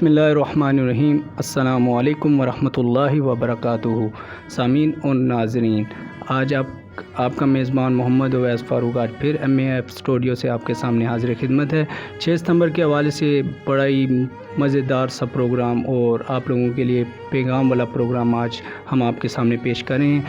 بسم اللہ الرحمن الرحیم۔ السلام علیکم ورحمۃ اللہ وبرکاتہ۔ سامعین اور ناظرین، آج آپ کا میزبان محمد اویس فاروق آج پھر MAF اسٹوڈیو سے آپ کے سامنے حاضر خدمت ہے۔ 6 ستمبر کے حوالے سے بڑا ہی مزیدار سا پروگرام اور آپ لوگوں کے لیے پیغام والا پروگرام آج ہم آپ کے سامنے پیش کریں ہیں۔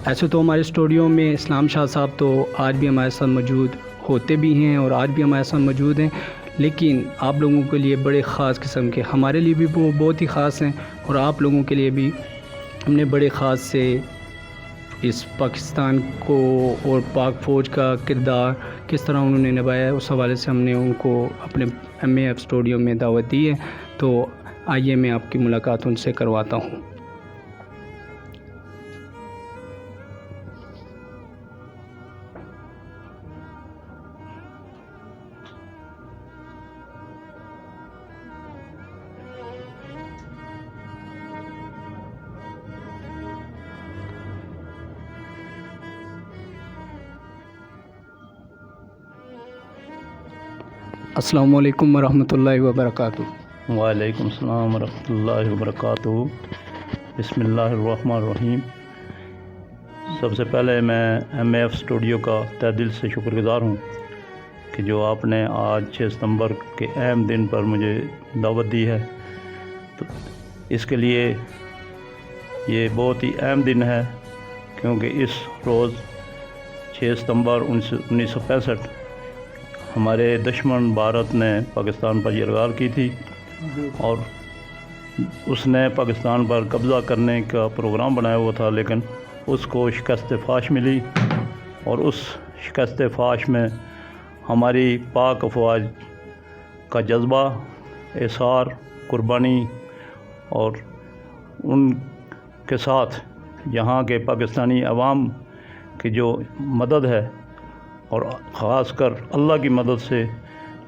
ایسے تو ہمارے اسٹوڈیو میں اسلام شاہ صاحب تو آج بھی ہمارے ساتھ موجود ہوتے بھی ہیں اور آج بھی ہمارے ساتھ موجود ہیں، لیکن آپ لوگوں کے لیے بڑے خاص قسم کے، ہمارے لیے بھی وہ بہت ہی خاص ہیں اور آپ لوگوں کے لیے بھی ہم نے بڑے خاص سے اس پاکستان کو اور پاک فوج کا کردار کس طرح انہوں نے نبھایا ہے، اس حوالے سے ہم نے ان کو اپنے MAF اسٹوڈیو میں دعوت دی ہے۔ تو آئیے میں آپ کی ملاقات ان سے کرواتا ہوں۔ السلام علیکم ورحمۃ اللہ وبرکاتہ۔ وعلیکم السلام ورحمۃ اللہ وبرکاتہ۔ بسم اللہ الرحمن الرحیم۔ سب سے پہلے میں MAF اسٹوڈیو کا تہ دل سے شکر گزار ہوں کہ جو آپ نے آج 6 ستمبر کے اہم دن پر مجھے دعوت دی ہے، تو اس کے لیے یہ بہت ہی اہم دن ہے، کیونکہ اس روز 6 ستمبر 1965 ہمارے دشمن بھارت نے پاکستان پر یرغمال کی تھی اور اس نے پاکستان پر قبضہ کرنے کا پروگرام بنایا ہوا تھا، لیکن اس کو شکست فاش ملی اور اس شکست فاش میں ہماری پاک افواج کا جذبہ، ایثار، قربانی اور ان کے ساتھ یہاں کے پاکستانی عوام کی جو مدد ہے اور خاص کر اللہ کی مدد سے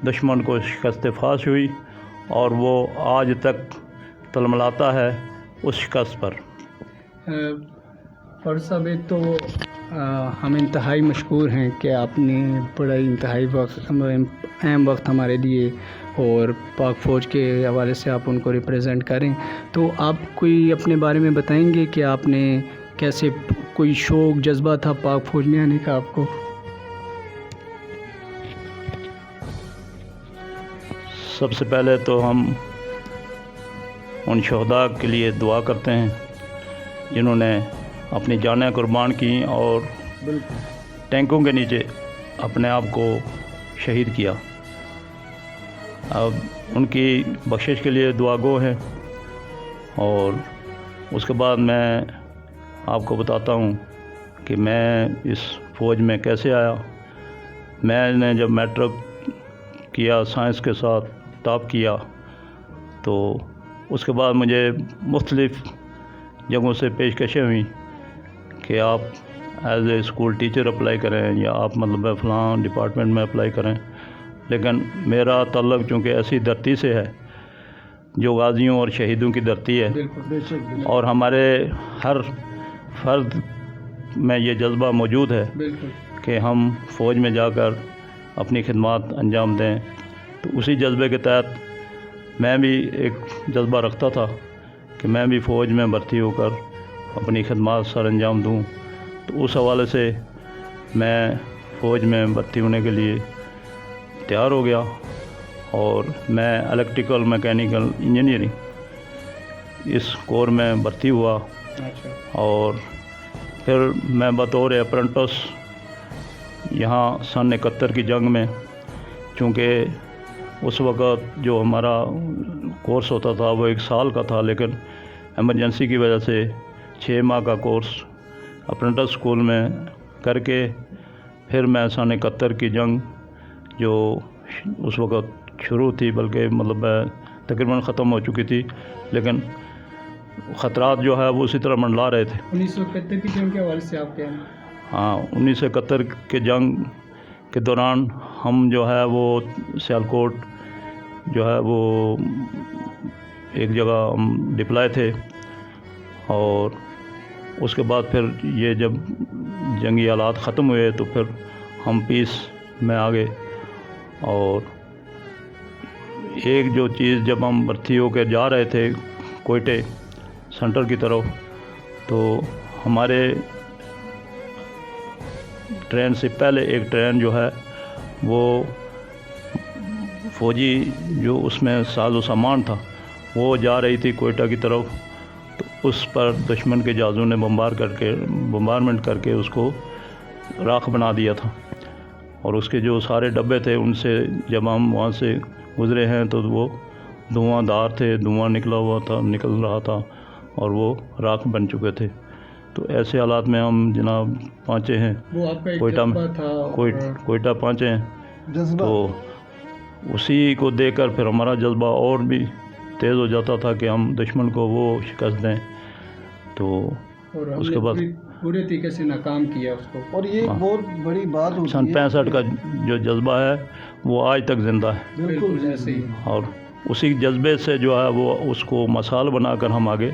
دشمن کو شکست فاش ہوئی اور وہ آج تک تلملاتا ہے اس شکست پر۔ فاروق صاحب، ایک تو ہم انتہائی مشکور ہیں کہ آپ نے بڑا انتہائی اہم وقت ہمارے لیے اور پاک فوج کے حوالے سے آپ ان کو ریپریزنٹ کریں، تو آپ کوئی اپنے بارے میں بتائیں گے کہ آپ نے کیسے، کوئی شوق جذبہ تھا پاک فوج میں آنے کا آپ کو؟ سب سے پہلے تو ہم ان شہداء کے لیے دعا کرتے ہیں جنہوں نے اپنی جانیں قربان کی اور ٹینکوں کے نیچے اپنے آپ کو شہید کیا۔ اب ان کی بخشش کے لیے دعا گو ہے۔ اور اس کے بعد میں آپ کو بتاتا ہوں کہ میں اس فوج میں کیسے آیا۔ میں نے جب میٹرک کیا، سائنس کے ساتھ ٹاپ کیا، تو اس کے بعد مجھے مختلف جگہوں سے پیشکشیں ہوئیں کہ آپ as a school teacher apply کریں یا آپ فلاں ڈپارٹمنٹ میں اپلائی کریں، لیکن میرا تعلق چونکہ ایسی دھرتی سے ہے جو غازیوں اور شہیدوں کی دھرتی ہے، اور ہمارے ہر فرد میں یہ جذبہ موجود ہے کہ ہم فوج میں جا کر اپنی خدمات انجام دیں، تو اسی جذبے کے تحت میں بھی ایک جذبہ رکھتا تھا کہ میں بھی فوج میں بھرتی ہو کر اپنی خدمات سر انجام دوں۔ تو اس حوالے سے میں فوج میں بھرتی ہونے کے لیے تیار ہو گیا اور میں الیکٹریکل میکینیکل انجینئرنگ اس کور میں بھرتی ہوا، اور پھر میں بطور اپرنٹس یہاں سن 71 کی جنگ میں، چونکہ اس وقت جو ہمارا کورس ہوتا تھا وہ 1 سال کا تھا، لیکن ایمرجنسی کی وجہ سے 6 ماہ کا کورس اپرنٹس اسکول میں کر کے پھر میں سن 71 کی جنگ جو اس وقت شروع تھی، بلکہ تقریباً ختم ہو چکی تھی، لیکن خطرات جو ہے وہ اسی طرح منڈلا رہے تھے۔ 1971 کی جنگ کے حوالے سے آپ کیا ہیں؟ ہاں، 1971 کے جنگ کے دوران ہم جو ہے وہ سیالکوٹ جو ہے وہ ایک جگہ ہم ڈپلائے تھے، اور اس کے بعد پھر یہ جب جنگی حالات ختم ہوئے تو پھر ہم پیس میں آ گئے، اور ایک جو چیز جب ہم بھرتی ہو کے جا رہے تھے کوئٹے سینٹر کی طرف، تو ہمارے ٹرین سے پہلے ایک ٹرین جو ہے وہ فوجی جو اس میں ساز و سامان تھا وہ جا رہی تھی کوئٹہ کی طرف، تو اس پر دشمن کے جہازوں نے بمبارمنٹ کر کے اس کو راکھ بنا دیا تھا، اور اس کے جو سارے ڈبے تھے ان سے جب ہم وہاں سے گزرے ہیں تو وہ دھواں دار تھے، دھواں نکل رہا تھا اور وہ راکھ بن چکے تھے۔ تو ایسے حالات میں ہم جناب پہنچے ہیں وہ آپ کا ایک کوئٹہ جذبہ میں، تھا کوئٹہ پہنچے ہیں، جذبہ تو اسی کو دیکھ کر پھر ہمارا جذبہ اور بھی تیز ہو جاتا تھا کہ ہم دشمن کو وہ شکست دیں۔ تو اور ہم اس نے کے بعد پورے طریقے سے ناکام کیا اس کو۔ اور یہ ایک بہت بڑی بات ہوتی سن ہے 65 کا جو جذبہ ہے وہ آج تک زندہ ہے، بالکل ایسے ہی۔ اور اسی جذبے سے جو ہے وہ اس کو مثال بنا کر ہم آگے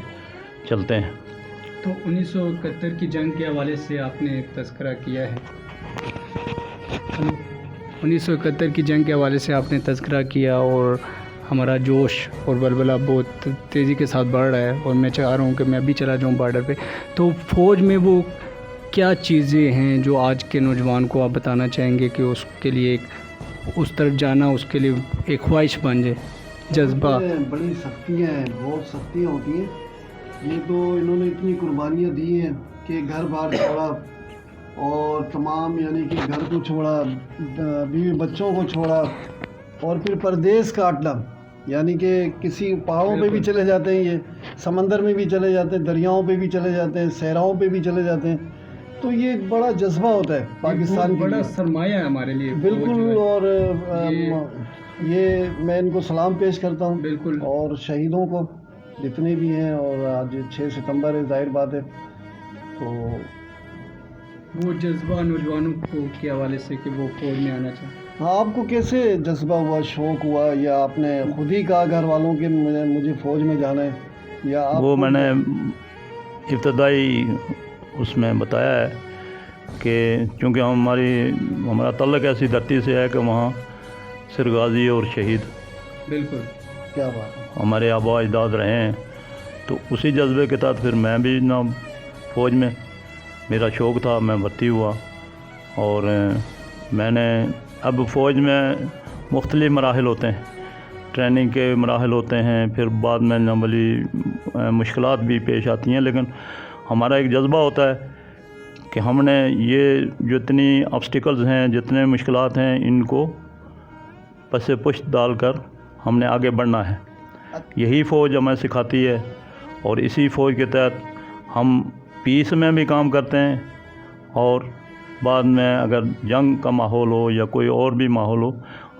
چلتے ہیں۔ تو 1971 کی جنگ کے حوالے سے آپ نے ایک تذکرہ کیا ہے، 1971 کی جنگ کے حوالے سے آپ نے تذکرہ کیا، اور ہمارا جوش اور بلبلہ بہت تیزی کے ساتھ بڑھ رہا ہے، اور میں چاہ رہا ہوں کہ میں بھی چلا جاؤں بارڈر پہ۔ تو فوج میں وہ کیا چیزیں ہیں جو آج کے نوجوان کو آپ بتانا چاہیں گے کہ اس کے لیے اس طرف جانا اس کے لیے ایک خواہش بن جائے، جذبہ؟ بڑی سختیاں ہیں، بہت سختیاں ہوتی ہیں۔ یہ تو انہوں نے اتنی قربانیاں دی ہیں کہ گھر بار چھوڑا، اور تمام یعنی کہ گھر کو چھوڑا، بیوی بچوں کو چھوڑا، اور پھر پردیس کاٹنا، یعنی کہ کسی پہاڑوں پہ بھی چلے جاتے ہیں، یہ سمندر میں بھی چلے جاتے ہیں، دریاؤں پہ بھی چلے جاتے ہیں، صحراؤں پہ بھی چلے جاتے ہیں۔ تو یہ ایک بڑا جذبہ ہوتا ہے پاکستان بڑا سرمایہ ہے ہمارے لیے بالکل، اور یہ میں ان کو سلام پیش کرتا ہوں بالکل، اور شہیدوں کو جتنے بھی ہیں، اور آج 6 ستمبر ہے، ظاہر بات ہے، تو وہ جذبہ نوجوانوں کو کے حوالے سے کہ وہ فوج میں آنا چاہیں۔ ہاں، آپ کو کیسے جذبہ ہوا، شوق ہوا، یا آپ نے خود ہی کہا گھر والوں کے مجھے فوج میں جانا ہے، یا آپ وہ میں نے ابتدائی اس میں بتایا ہے کہ چونکہ ہمارا تعلق ایسی دھرتی سے ہے کہ وہاں صرف غازی اور شہید بالکل، کیا بات ہے، ہمارے آبا اجداد رہے ہیں، تو اسی جذبے کے تحت پھر میں بھی نہ فوج میں میرا شوق تھا، میں بھرتی ہوا، اور میں نے اب فوج میں مختلف مراحل ہوتے ہیں، ٹریننگ کے مراحل ہوتے ہیں، پھر بعد میں نمبلی مشکلات بھی پیش آتی ہیں، لیکن ہمارا ایک جذبہ ہوتا ہے کہ ہم نے یہ جتنی آبسٹیکلز ہیں، جتنے مشکلات ہیں، ان کو پس پشت ڈال کر ہم نے آگے بڑھنا ہے۔ یہی فوج ہمیں سکھاتی ہے، اور اسی فوج کے تحت ہم پیس میں بھی کام کرتے ہیں، اور بعد میں اگر جنگ کا ماحول ہو یا کوئی اور بھی ماحول ہو،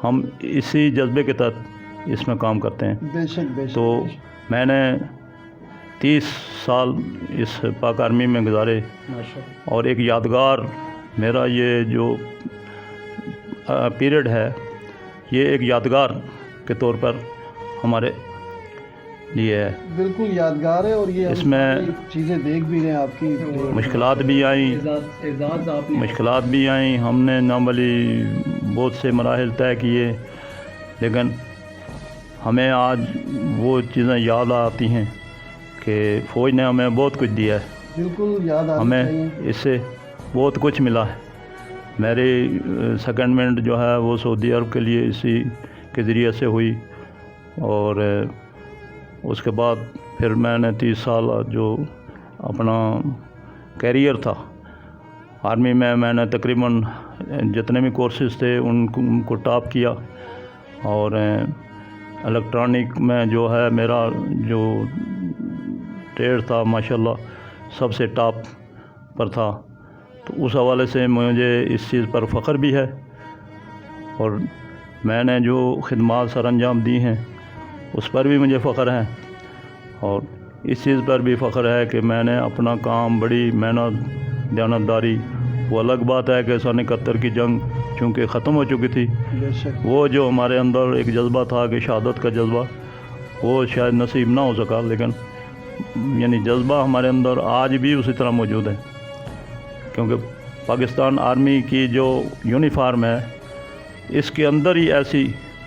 ہم اسی جذبے کے تحت اس میں کام کرتے ہیں۔ بے شک بے شک۔ تو میں نے 30 سال اس پاک آرمی میں گزارے، ماشاءاللہ، اور ایک یادگار میرا یہ جو پیریڈ ہے، یہ ایک یادگار کے طور پر ہمارے لیے ہے۔ بالکل یادگار ہے، اور یہ اس میں چیزیں دیکھ بھی رہے ہیں آپ کی، مشکلات بھی آئیں، اعزاز آپ نے مشکلات بھی آئیں، ہم نے نامعلوم بہت سے مراحل طے کیے، لیکن ہمیں آج وہ چیزیں یاد آتی ہیں کہ فوج نے ہمیں بہت کچھ دیا ہے، بالکل یاد آنا ہمیں چاہیے۔ اس سے بہت کچھ ملا ہے۔ میری سیکنڈمنٹ جو ہے وہ سعودی عرب کے لیے اسی کے ذریعے سے ہوئی، اور اس کے بعد پھر میں نے 30 سال جو اپنا کیریئر تھا آرمی میں نے تقریباً جتنے بھی کورسز تھے ان کو ٹاپ کیا، اور الیکٹرانک میں جو ہے میرا جو ٹریڈ تھا ماشاءاللہ سب سے ٹاپ پر تھا، تو اس حوالے سے مجھے اس چیز پر فخر بھی ہے، اور میں نے جو خدمات سر انجام دی ہیں اس پر بھی مجھے فخر ہے، اور اس چیز پر بھی فخر ہے کہ میں نے اپنا کام بڑی محنت دیانتداری، وہ الگ بات ہے کہ 71 کی جنگ چونکہ ختم ہو چکی تھی، بے شک وہ جو ہمارے اندر ایک جذبہ تھا کہ شہادت کا جذبہ، وہ شاید نصیب نہ ہو سکا، لیکن یعنی جذبہ ہمارے اندر آج بھی اسی طرح موجود ہے، کیونکہ پاکستان آرمی کی جو یونیفارم ہے اس کے اندر ہی ایسی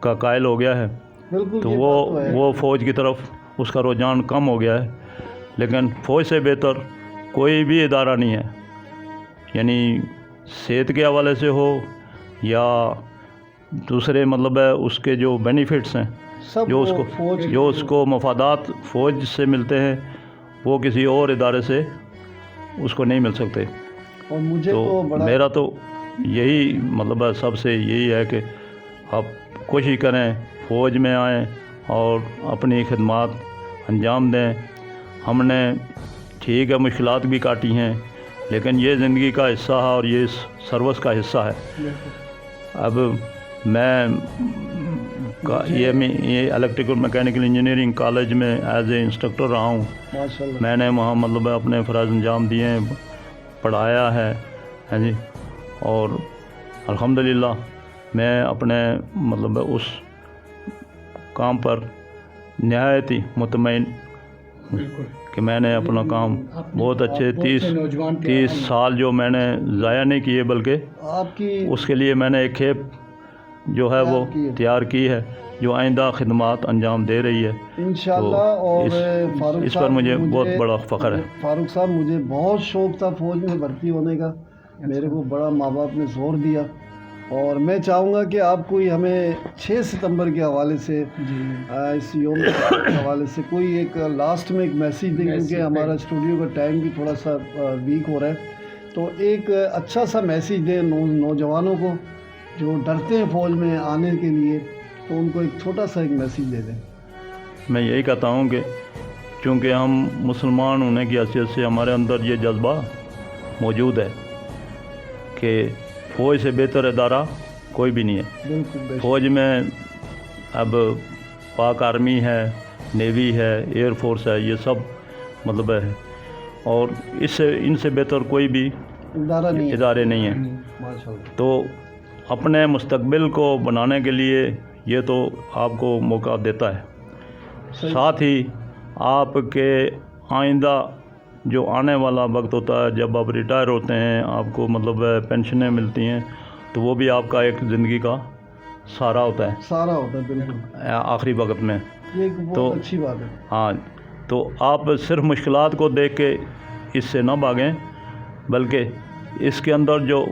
کا قائل ہو گیا ہے بالکل تو یہ بات تو ہے۔ وہ فوج کی طرف اس کا رجحان کم ہو گیا ہے، لیکن فوج سے بہتر کوئی بھی ادارہ نہیں ہے، یعنی صحت کے حوالے سے ہو یا دوسرے مطلب ہے اس کے جو بینیفٹس ہیں سب جو اس کو مفادات فوج سے ملتے ہیں وہ کسی اور ادارے سے اس کو نہیں مل سکتے۔ اور مجھے تو تو بڑا میرا تو یہی مطلب ہے سب سے یہی ہے کہ آپ کوشش کریں فوج میں آئیں اور اپنی خدمات انجام دیں۔ ہم نے ٹھیک ہے مشکلات بھی کاٹی ہیں، لیکن یہ زندگی کا حصہ ہے اور یہ سروس کا حصہ ہے۔ اب میں یہ الیکٹریکل میکینیکل انجینئرنگ کالج میں ایز اے انسٹرکٹر رہا ہوں۔ ماشاء اللہ میں نے وہاں مطلب اپنے فرائض انجام دیے ہیں، پڑھایا ہے جی، اور الحمدللہ میں اپنے مطلب اس کام پر نہایت ہی مطمئن کہ میں نے اپنا کام بہت اچھے 30 سال جو میں نے ضائع نہیں کیے، بلکہ آپ کی اس کے لیے میں نے ایک کھیپ جو ہے وہ تیار کی ہے جو آئندہ خدمات انجام دے رہی ہے انشاءاللہ۔ اور فاروق اس پر صاحب مجھے بہت بڑا فخر ہے۔ فاروق صاحب مجھے بہت شوق تھا فوج میں بھرتی ہونے کا، میرے کو بڑا ماں باپ نے زور دیا، اور میں چاہوں گا کہ آپ کوئی ہمیں 6 ستمبر کے حوالے سے اس یوم کے حوالے سے کوئی ایک لاسٹ میں ایک میسیج دیں، کیونکہ ہمارا اسٹوڈیو کا ٹائم بھی تھوڑا سا ویک ہو رہا ہے، تو ایک اچھا سا میسیج دیں نوجوانوں کو جو ڈرتے ہیں فوج میں آنے کے لیے، تو ان کو ایک چھوٹا سا ایک میسیج دے دیں۔ میں یہی کہتا ہوں کہ چونکہ ہم مسلمان ہونے کی حیثیت سے ہمارے اندر یہ جذبہ موجود ہے کہ فوج سے بہتر ادارہ کوئی بھی نہیں ہے۔ بالکل فوج میں اب پاک آرمی ہے، نیوی ہے، ایئر فورس ہے، یہ سب مطلب ہے، اور ان سے بہتر کوئی بھی ادارے نہیں ہیں۔ تو اپنے مستقبل کو بنانے کے لیے یہ تو آپ کو موقع دیتا ہے، ساتھ ہی آپ کے آئندہ جو آنے والا وقت ہوتا ہے جب آپ ریٹائر ہوتے ہیں، آپ کو مطلب پینشنیں ملتی ہیں، تو وہ بھی آپ کا ایک زندگی کا سہارا ہوتا ہے بالکل آخری وقت میں۔ تو اچھی بات ہے۔ ہاں، تو آپ صرف مشکلات کو دیکھ کے اس سے نہ بھاگیں، بلکہ اس کے اندر جو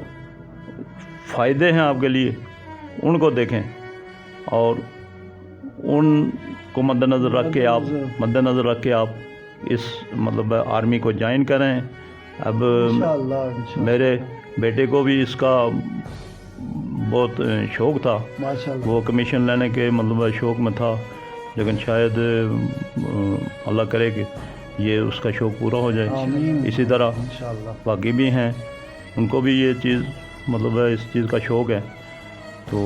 فائدے ہیں آپ کے لیے ان کو دیکھیں اور ان کو مد نظر رکھ کے آپ اس مطلب آرمی کو جوائن کریں۔ اب میرے بیٹے کو بھی اس کا بہت شوق تھا، وہ کمیشن لینے کے مطلب شوق میں تھا، لیکن شاید اللہ کرے کہ یہ اس کا شوق پورا ہو جائے۔ اسی طرح باقی بھی ہیں، ان کو بھی یہ چیز مطلب اس چیز کا شوق ہے۔ تو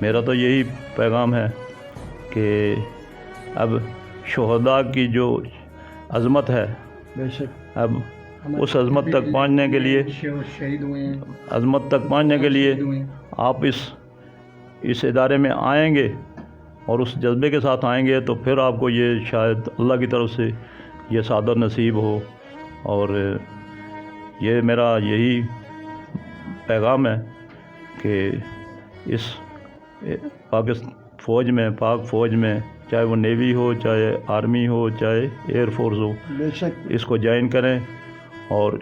میرا تو یہی پیغام ہے کہ اب شہداء کی جو عظمت ہے، اب اس عظمت تک پہنچنے کے لیے آپ اس ادارے میں آئیں گے اور اس جذبے کے ساتھ آئیں گے، تو پھر آپ کو یہ شاید اللہ کی طرف سے یہ سعادت نصیب ہو۔ اور یہ میرا یہی پیغام ہے کہ اس پاک فوج میں چاہے وہ نیوی ہو، چاہے آرمی ہو، چاہے ایئر فورس ہو، اس کو جوائن کریں، اور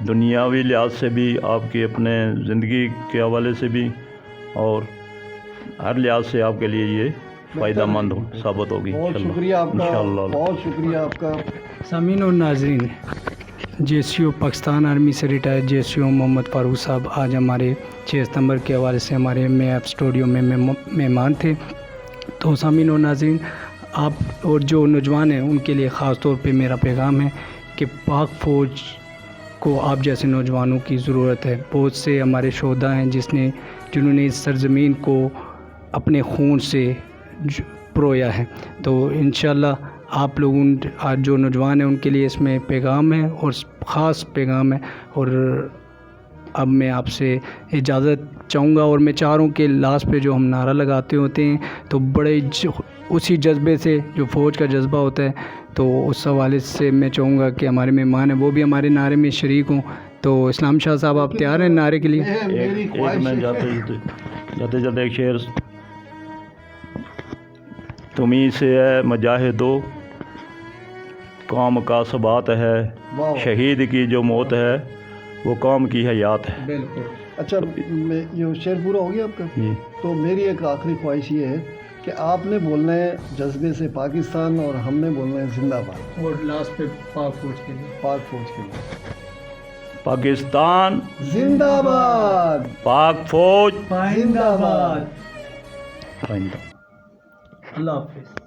دنیاوی لحاظ سے بھی آپ کی اپنے زندگی کے حوالے سے بھی اور ہر لحاظ سے آپ کے لیے یہ فائدہ مند ثابت ہوگی۔ بہت شکریہ آپ کا، بہت شکریہ آپ کا۔ سامعین اور ناظرین، JCO پاکستان آرمی سے ریٹائر JCO محمد فاروق صاحب آج ہمارے 6 ستمبر کے حوالے سے ہمارے MAF اسٹوڈیو میں مہمان تھے۔ تو سامعین اور ناظرین، آپ اور جو نوجوان ہیں ان کے لیے خاص طور پہ میرا پیغام ہے کہ پاک فوج کو آپ جیسے نوجوانوں کی ضرورت ہے۔ بہت سے ہمارے شہداء ہیں جنہوں نے اس سرزمین کو اپنے خون سے پرویا ہے۔ تو انشاءاللہ آپ لوگوں جو نوجوان ہیں ان کے لیے اس میں پیغام ہے اور خاص پیغام ہے۔ اور اب میں آپ سے اجازت چاہوں گا، اور میں چاہ رہا ہوں کہ لاسٹ پہ جو ہم نعرہ لگاتے ہوتے ہیں تو بڑے اسی جذبے سے جو فوج کا جذبہ ہوتا ہے، تو اس حوالے سے میں چاہوں گا کہ ہمارے مہمان ہیں وہ بھی ہمارے نعرے میں شریک ہوں۔ تو اسلام شاہ صاحب، آپ تیار ہیں نعرے کے لیے؟ ایک میں جاتے ایک شعر تمہیں سے ہے مجاہدو قوم کا ثبات ہے، واہ شہید کی جو موت ہے وہ قوم کی حیات ہے۔ بالکل اچھا یہ شعر پورا ہو گیا آپ کا؟ جی تو میری ایک آخری خواہش یہ ہے کہ آپ نے بولنا ہے جذبے سے پاکستان اور ہم نے بولنا ہے زندہ باد، اور لاسٹ پہ پاک فوج کے لیے پاک فوج کے لیے پاکستان زندہ باد، پاک فوج زندہ باد۔ پائندہ۔ اللہ حافظ۔